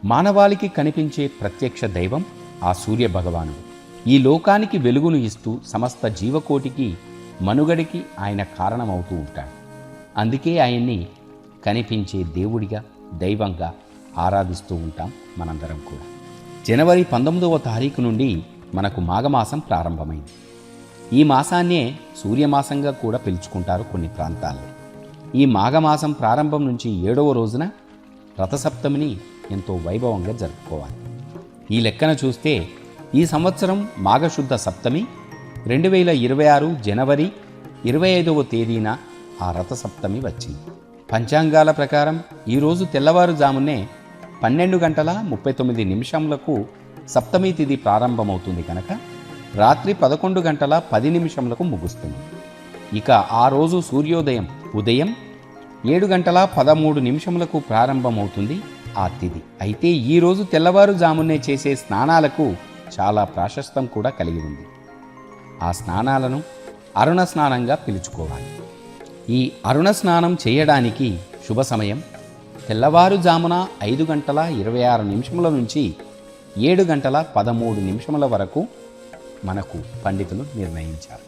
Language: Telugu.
మానవాళికి కనిపించే ప్రత్యక్ష దైవం ఆ సూర్య భగవానుడు. ఈ లోకానికి వెలుగును ఇస్తూ సమస్త జీవకోటికి మనుగడికి ఆయన కారణమవుతూ ఉంటాడు. అందుకే ఆయన్ని కనిపించే దేవుడిగా, దైవంగా ఆరాధిస్తూ ఉంటాం మనందరం కూడా. జనవరి 19వ తారీఖు నుండి మనకు మాఘమాసం ప్రారంభమైంది. ఈ మాసాన్నే సూర్యమాసంగా కూడా పిలుచుకుంటారు కొన్ని ప్రాంతాల్లో. ఈ మాఘమాసం ప్రారంభం నుంచి 7వ రోజున రథసప్తమిని ఎంతో వైభవంగా జరుపుకోవాలి. ఈ లెక్కన చూస్తే ఈ సంవత్సరం మాఘశుద్ధ సప్తమి 2026 జనవరి 25వ తేదీన ఆ రథసప్తమి వచ్చింది. పంచాంగాల ప్రకారం ఈరోజు తెల్లవారుజామునే 12:39 సప్తమి తిథి ప్రారంభమవుతుంది కనుక రాత్రి 11:10 ముగుస్తుంది. ఇక ఆ రోజు సూర్యోదయం ఉదయం 7:13 ప్రారంభమవుతుంది ఆ తిథి. అయితే ఈరోజు తెల్లవారుజామునే చేసే స్నానాలకు చాలా ప్రాశస్త్యం కూడా కలిగి ఉంది. ఆ స్నానాలను అరుణ స్నానంగా పిలుచుకోవాలి. ఈ అరుణ స్నానం చేయడానికి శుభ సమయం తెల్లవారుజామున 5:26 నుంచి 7:13 వరకు మనకు పండితులు నిర్ణయించారు.